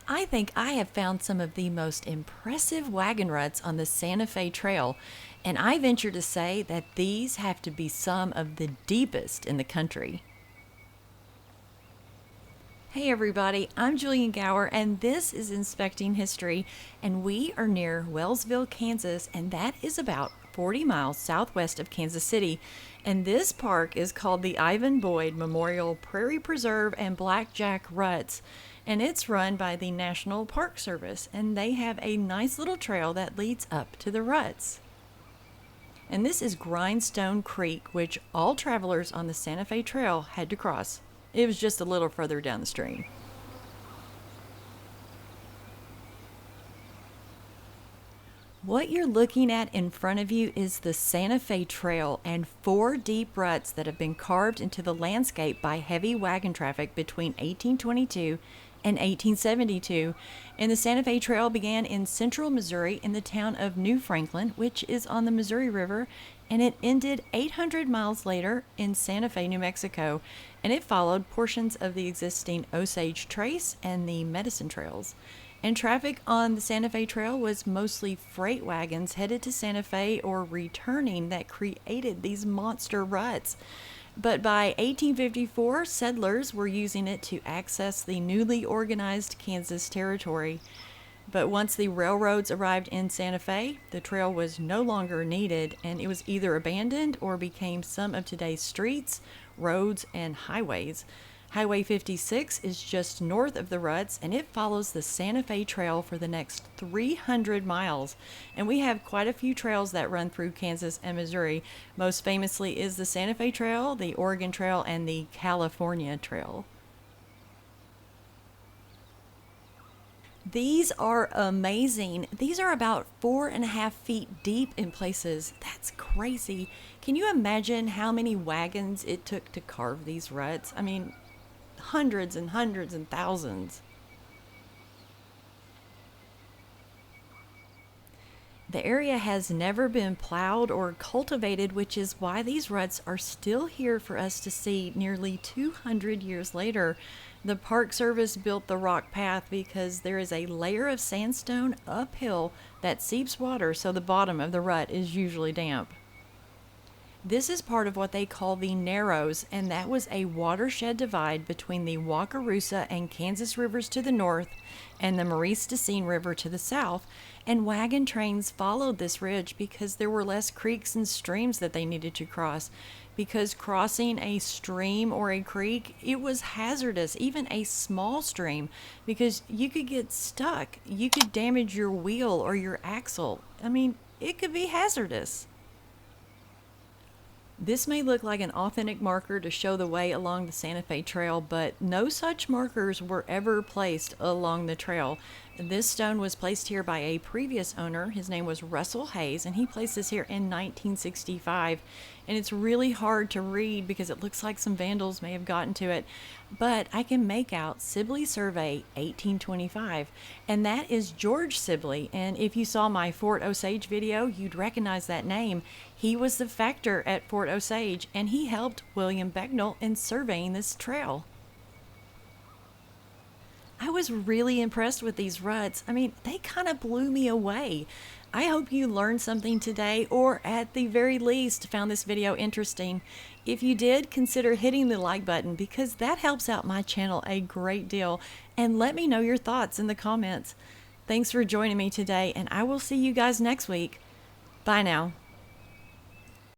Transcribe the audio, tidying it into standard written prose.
I think I have found some of the most impressive wagon ruts on the Santa Fe Trail, and I venture to say that these have to be some of the deepest in the country. Hey everybody, I'm Julian Gower, and this is Inspecting History, and we are near Wellsville, Kansas, and that is about 40 miles southwest of Kansas City. And this park is called the Ivan Boyd Memorial Prairie Preserve and Blackjack Ruts, and it's run by the National Park Service, and they have a nice little trail that leads up to the ruts. And this is Grindstone Creek, which all travelers on the Santa Fe Trail had to cross. It was just a little further down the stream. What you're looking at in front of you is the Santa Fe Trail and 4 deep ruts that have been carved into the landscape by heavy wagon traffic between 1822 and 1872. And the Santa Fe Trail began in central Missouri in the town of New Franklin, which is on the Missouri River, and it ended 800 miles later in Santa Fe, New Mexico, and it followed portions of the existing Osage Trace and the Medicine Trails. And traffic on the Santa Fe Trail was mostly freight wagons headed to Santa Fe or returning that created these monster ruts. But by 1854, settlers were using it to access the newly organized Kansas Territory. But once the railroads arrived in Santa Fe, the trail was no longer needed, and it was either abandoned or became some of today's streets, roads, and highways. Highway 56 is just north of the ruts, and it follows the Santa Fe Trail for the next 300 miles. And we have quite a few trails that run through Kansas and Missouri. Most famously is the Santa Fe Trail, the Oregon Trail, and the California Trail. These are amazing. These are about 4.5 feet deep in places. That's crazy. Can you imagine how many wagons it took to carve these ruts? I mean, hundreds and hundreds and thousands. The area has never been plowed or cultivated, which is why these ruts are still here for us to see nearly 200 years later. The Park Service built the rock path because there is a layer of sandstone uphill that seeps water, so the bottom of the rut is usually damp. This is part of what they call the Narrows, and that was a watershed divide between the Wakarusa and Kansas rivers to the north and the Maurice Decine River to the south, and wagon trains followed this ridge because there were less creeks and streams that they needed to cross. Because crossing a stream or a creek, it was hazardous, even a small stream, because you could get stuck. You could damage your wheel or your axle. I mean, it could be hazardous. This may look like an authentic marker to show the way along the Santa Fe Trail, but no such markers were ever placed along the trail. This stone was placed here by a previous owner. His name was Russell Hayes, and he placed this here in 1965. And it's really hard to read because it looks like some vandals may have gotten to it. But I can make out Sibley Survey 1825, and that is George Sibley. And if you saw my Fort Osage video, you'd recognize that name. He was the factor at Fort Osage, and he helped William Becknell in surveying this trail. I was really impressed with these ruts. I mean, they kind of blew me away. I hope you learned something today, or at the very least found this video interesting. If you did, consider hitting the like button because that helps out my channel a great deal. And let me know your thoughts in the comments. Thanks for joining me today, and I will see you guys next week. Bye now.